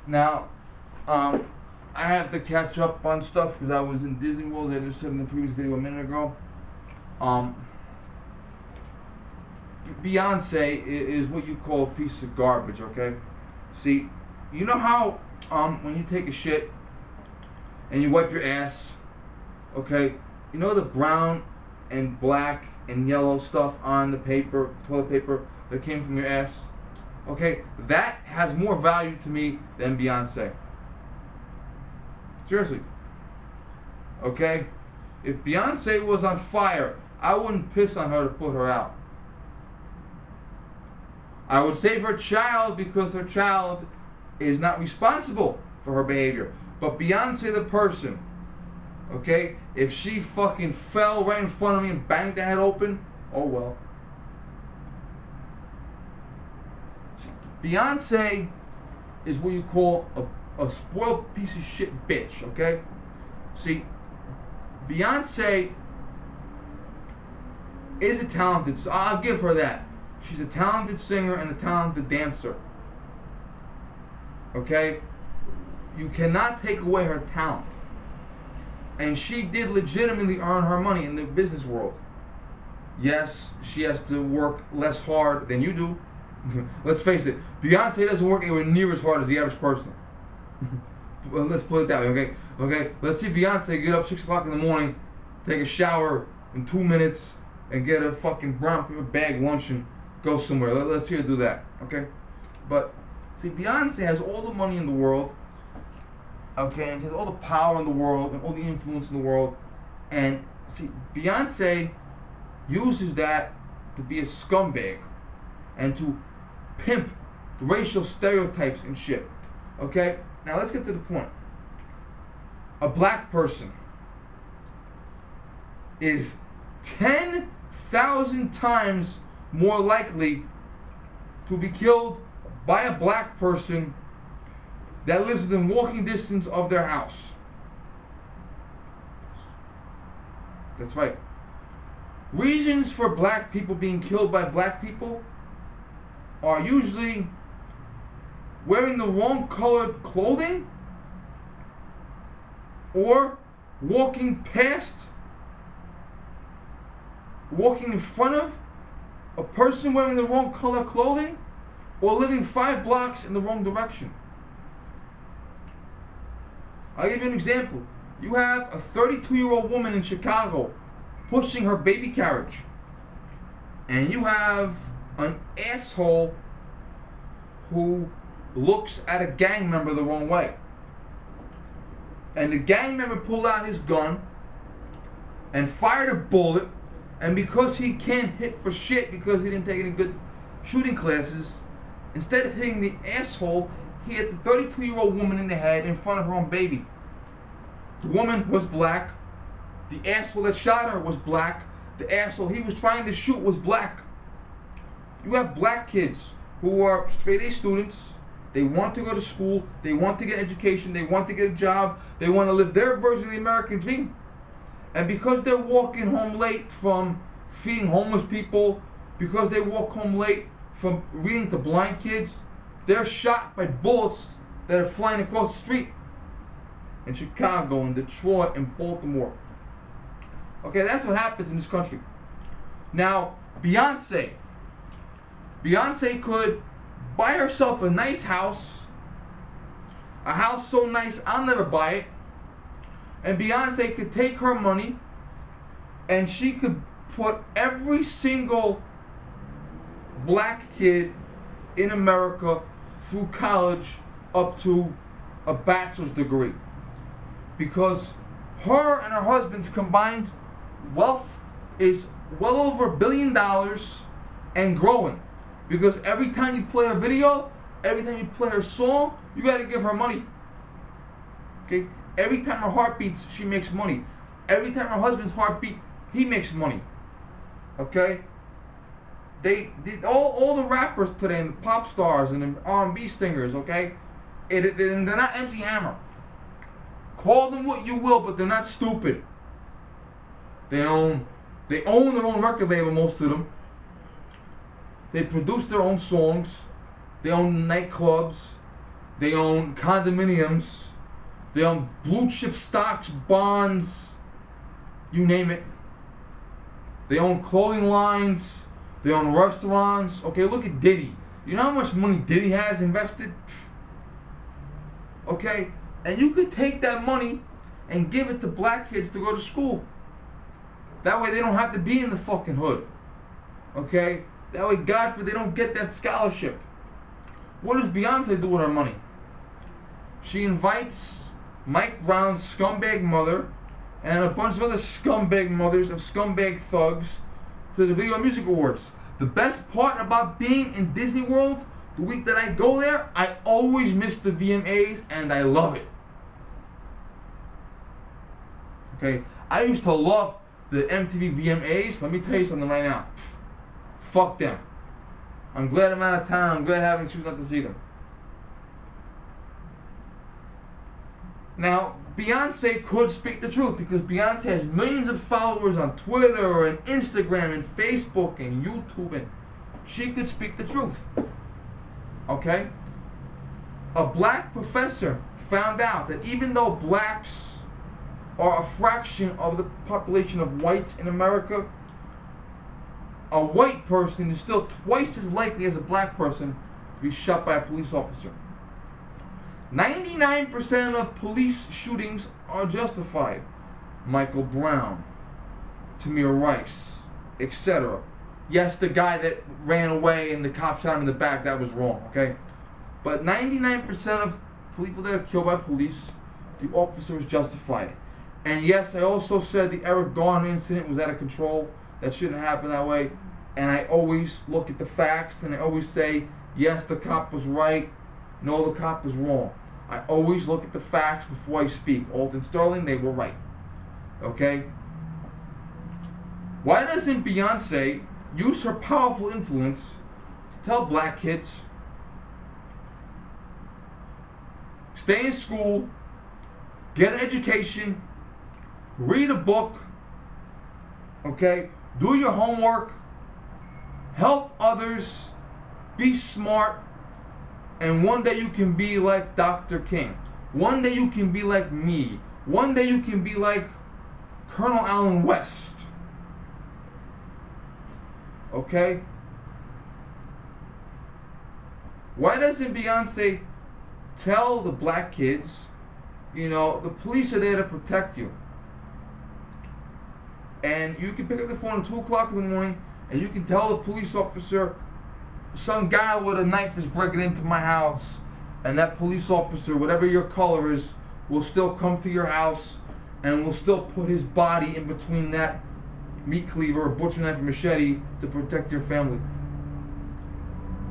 Now, I have to catch up on stuff because I was in Disney World. I just said in the previous video a minute ago. Um, Beyonce is what you call a piece of garbage. Okay, see, you know how when you take a shit and you wipe your ass, okay, you know the brown and black and yellow stuff on the paper, toilet paper that came from your ass. Okay, that has more value to me than Beyonce. Seriously. Okay? If Beyonce was on fire, I wouldn't piss on her to put her out. I would save her child because her child is not responsible for her behavior. But Beyonce the person, okay, if she fucking fell right in front of me and banged the head open, oh well. Beyonce is what you call a spoiled piece of shit bitch, okay? See, Beyonce is a talented, so I'll give her that. She's a talented singer and a talented dancer. Okay? You cannot take away her talent. And she did legitimately earn her money in the business world. Yes, she has to work less hard than you do. Let's face it, Beyonce doesn't work anywhere near as hard as the average person. Well, let's put it that way, okay? Okay, let's see Beyonce get up 6 o'clock in the morning, take a shower in 2 minutes, and get a fucking brown paper bag lunch and go somewhere. Let's see her do that, okay? But, see, Beyonce has all the money in the world, okay, and has all the power in the world, and all the influence in the world, and, see, Beyonce uses that to be a scumbag, and to pimp racial stereotypes and shit. Okay? Now let's get to the point. A black person is 10,000 times more likely to be killed by a black person that lives within walking distance of their house. That's right. Reasons for black people being killed by black people are usually wearing the wrong colored clothing or walking in front of a person wearing the wrong color clothing or living 5 blocks in the wrong direction. I'll give you an example. You have a 32-year-old woman in Chicago pushing her baby carriage, and you have an asshole who looks at a gang member the wrong way. And the gang member pulled out his gun and fired a bullet, and because he can't hit for shit because he didn't take any good shooting classes, instead of hitting the asshole, he hit the 32-year-old woman in the head in front of her own baby. The woman was black. The asshole that shot her was black. The asshole he was trying to shoot was black. You have black kids who are straight A students. They want to go to school. They want to get education. They want to get a job. They want to live their version of the American dream. And because they're walking home late from feeding homeless people, because they walk home late from reading to blind kids, they're shot by bullets that are flying across the street in Chicago, in Detroit, in Baltimore. Okay, that's what happens in this country. Now, Beyonce could buy herself a nice house, a house so nice I'll never buy it, and Beyonce could take her money and she could put every single black kid in America through college up to a bachelor's degree. Because her and her husband's combined wealth is well over $1 billion and growing. Because every time you play her video, every time you play her song, you gotta give her money. Okay? Every time her heart beats, she makes money. Every time her husband's heart beat, he makes money. Okay? All the rappers today, and the pop stars and the R&B singers, okay? They're not MC Hammer. Call them what you will, but they're not stupid. They own their own record label, most of them. They produce their own songs. They own nightclubs. They own condominiums. They own blue chip stocks, bonds, you name it. They own clothing lines. They own restaurants. Okay, look at Diddy. You know how much money Diddy has invested? Okay, and you could take that money and give it to black kids to go to school. That way they don't have to be in the fucking hood. Okay? That way, God forbid, they don't get that scholarship. What does Beyonce do with her money? She invites Mike Brown's scumbag mother and a bunch of other scumbag mothers of scumbag thugs to the Video Music Awards. The best part about being in Disney World, the week that I go there, I always miss the VMAs and I love it. Okay? I used to love the MTV VMAs. Let me tell you something right now. Fuck them. I'm glad I'm out of town. I'm glad I haven't chosen not to see them. Now, Beyonce could speak the truth because Beyonce has millions of followers on Twitter and Instagram and Facebook and YouTube, and she could speak the truth. Okay? A black professor found out that even though blacks are a fraction of the population of whites in America, a white person is still twice as likely as a black person to be shot by a police officer. 99% of police shootings are justified. Michael Brown, Tamir Rice, etc. Yes, the guy that ran away and the cop shot him in the back, that was wrong, okay? But 99% of people that are killed by police, the officer is justified. And yes, I also said the Eric Garner incident was out of control. That shouldn't happen that way. And I always look at the facts and I always say, yes, the cop was right. No, the cop was wrong. I always look at the facts before I speak. Alton Sterling, they were right. Okay? Why doesn't Beyonce use her powerful influence to tell black kids, stay in school, get an education, read a book, okay? Do your homework, help others, be smart, and one day you can be like Dr. King. One day you can be like me. One day you can be like Colonel Allen West. Okay? Why doesn't Beyonce tell the black kids, you know, the police are there to protect you? And you can pick up the phone at 2 o'clock in the morning and you can tell the police officer, some guy with a knife is breaking into my house, and that police officer, whatever your color is, will still come to your house and will still put his body in between that meat cleaver or butcher knife and machete to protect your family.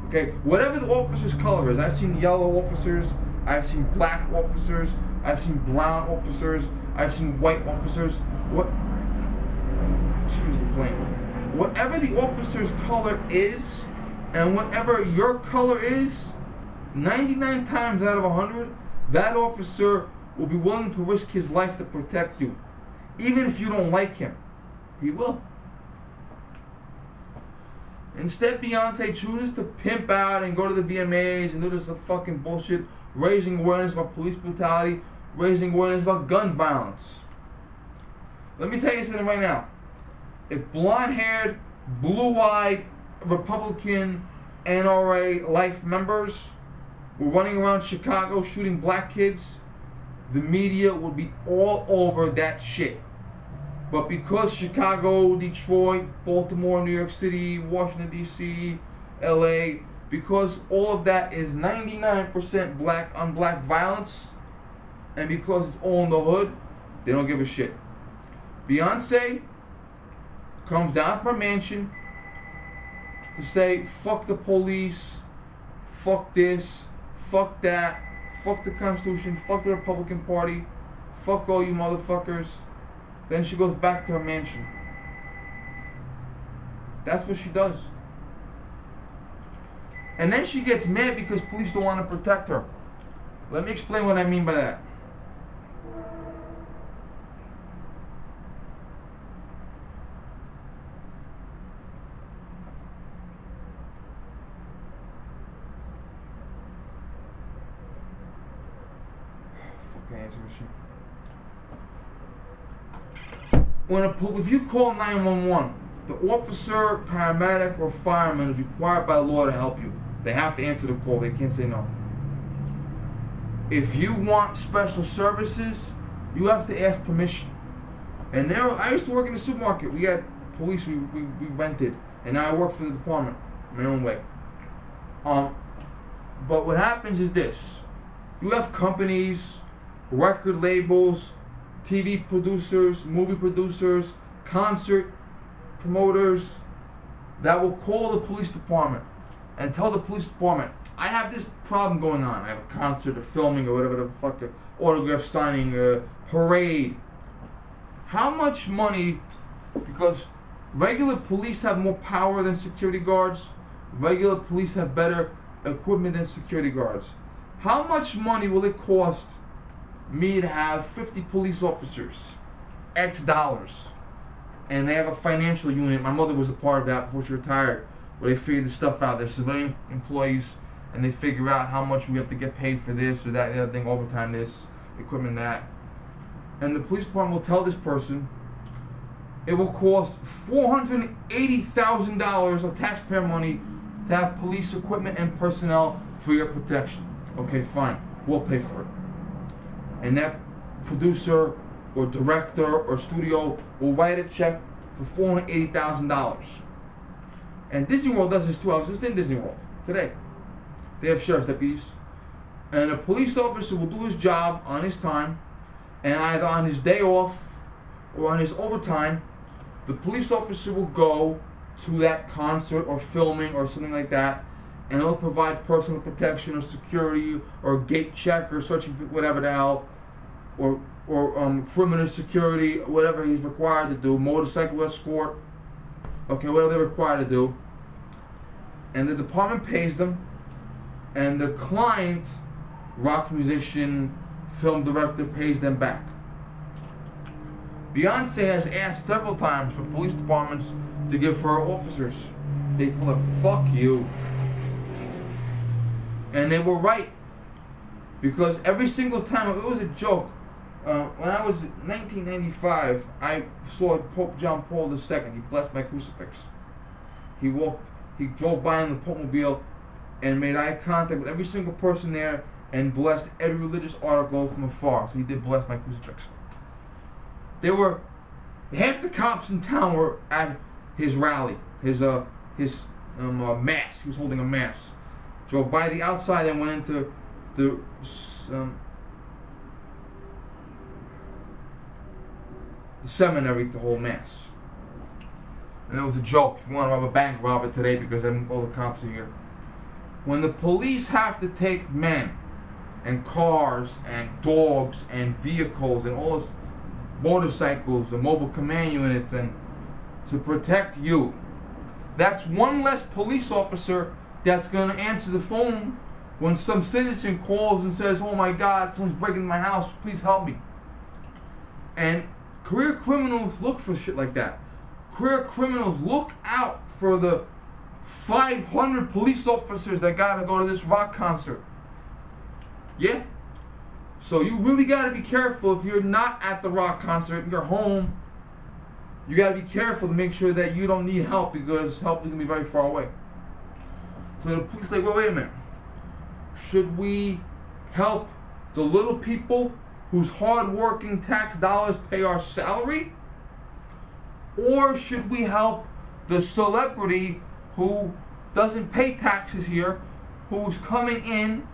Okay, whatever the officer's color is. I've seen yellow officers, I've seen black officers, I've seen brown officers, I've seen white officers. Excuse the plane. Whatever the officer's color is, and whatever your color is, 99 times out of 100, that officer will be willing to risk his life to protect you. Even if you don't like him, he will. Instead, Beyonce chooses to pimp out and go to the VMAs and do this fucking bullshit, raising awareness about police brutality, raising awareness about gun violence. Let me tell you something right now. If blonde-haired, blue-eyed, Republican NRA life members were running around Chicago shooting black kids, the media would be all over that shit. But because Chicago, Detroit, Baltimore, New York City, Washington, D.C., L.A., because all of that is 99% black on black violence, and because it's all in the hood, they don't give a shit. Beyonce comes down from her mansion to say, fuck the police, fuck this, fuck that, fuck the Constitution, fuck the Republican Party, fuck all you motherfuckers. Then she goes back to her mansion. That's what she does. And then she gets mad because police don't want to protect her. Let me explain what I mean by that. answer machine. If you call 911, the officer, paramedic, or fireman is required by law to help you. They have to answer the call. They can't say no. If you want special services, you have to ask permission. And I used to work in the supermarket. We had police we rented, and now I work for the department my own way. But what happens is this: you have companies, record labels, TV producers, movie producers, concert promoters that will call the police department and tell the police department, I have this problem going on. I have a concert, a filming, or whatever the fuck, a autograph signing, a parade. How much money, because regular police have more power than security guards, regular police have better equipment than security guards. How much money will it cost me to have 50 police officers? X dollars. And they have a financial unit. My mother was a part of that before she retired, where they figure this stuff out. They're civilian employees, and they figure out how much we have to get paid for this or that, the other thing, overtime this, equipment that. And the police department will tell this person it will cost $480,000 of taxpayer money to have police equipment and personnel for your protection. Okay, fine. We'll pay for it. And that producer or director or studio will write a check for $480,000. And Disney World does this too. I was just in Disney World today. They have sheriff's deputies. And a police officer will do his job on his time, and either on his day off or on his overtime, the police officer will go to that concert or filming or something like that, and he'll provide personal protection or security or gate check or searching, whatever the hell, or perimeter security, whatever he's required to do, motorcycle escort, okay, whatever they're required to do. And the department pays them, and the client, rock musician, film director, pays them back. Beyonce has asked several times for police departments to give her officers. They told her, fuck you. And they were right. Because every single time, it was a joke. When I was in 1995, I saw Pope John Paul II. He blessed my crucifix. He drove by in the Popemobile and made eye contact with every single person there and blessed every religious article from afar. So he did bless my crucifix. Half the cops in town were at his rally, his mass. He was holding a mass. Drove by the outside and went into the seminary to hold mass. And it was a joke. If you want to rob a bank, rob it today, because all the cops are here. When the police have to take men and cars and dogs and vehicles and all this motorcycles and mobile command units and to protect you, that's one less police officer that's going to answer the phone when some citizen calls and says, oh my God, someone's breaking my house, please help me. And career criminals look for shit like that. Career criminals look out for the 500 police officers that gotta go to this rock concert. Yeah? So you really gotta be careful if you're not at the rock concert, you're home. You gotta be careful to make sure that you don't need help, because help is gonna be very far away. So the police are like, wait a minute. Should we help the little people whose hard-working tax dollars pay our salary? Or should we help the celebrity who doesn't pay taxes here, who's coming in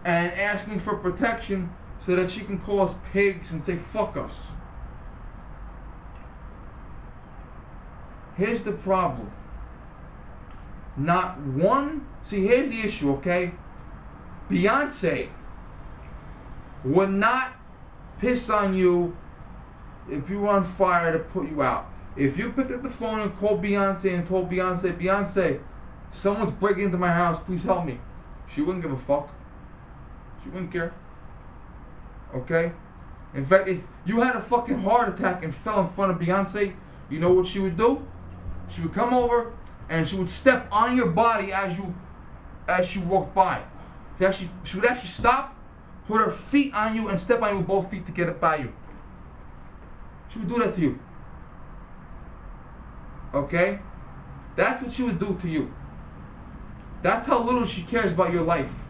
and asking for protection so that she can call us pigs and say fuck us? Here's the problem. Here's the issue, okay? Beyonce would not piss on you if you were on fire to put you out. If you picked up the phone and called Beyonce and told Beyonce, someone's breaking into my house, please help me, she wouldn't give a fuck. She wouldn't care. Okay? In fact, if you had a fucking heart attack and fell in front of Beyonce, you know what she would do? She would come over and she would step on your body as she walked by. She would actually stop, put her feet on you and step on you with both feet to get it by you. She would do that to you. Okay? That's what she would do to you. That's how little she cares about your life.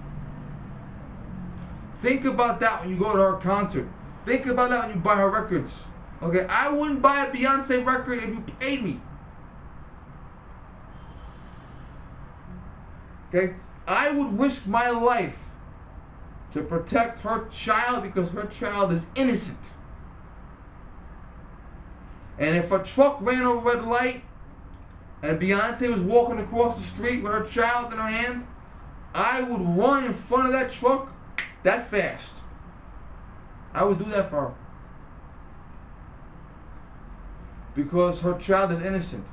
Think about that when you go to her concert. Think about that when you buy her records. Okay? I wouldn't buy a Beyonce record if you paid me. Okay? I would risk my life to protect her child because her child is innocent. And if a truck ran a red light and Beyonce was walking across the street with her child in her hand, I would run in front of that truck that fast. I would do that for her. Because her child is innocent.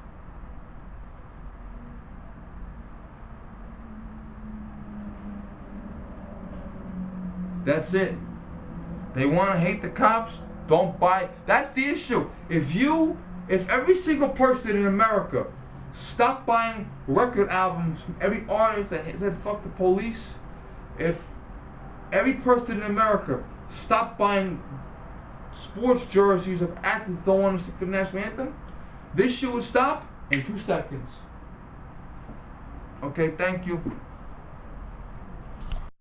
That's it. They want to hate the cops, don't buy. That's the issue. If every single person in America stopped buying record albums from every artist that said fuck the police, if every person in America stopped buying sports jerseys of athletes that don't want to sing for the national anthem, this shit would stop in 2 seconds. Okay, thank you.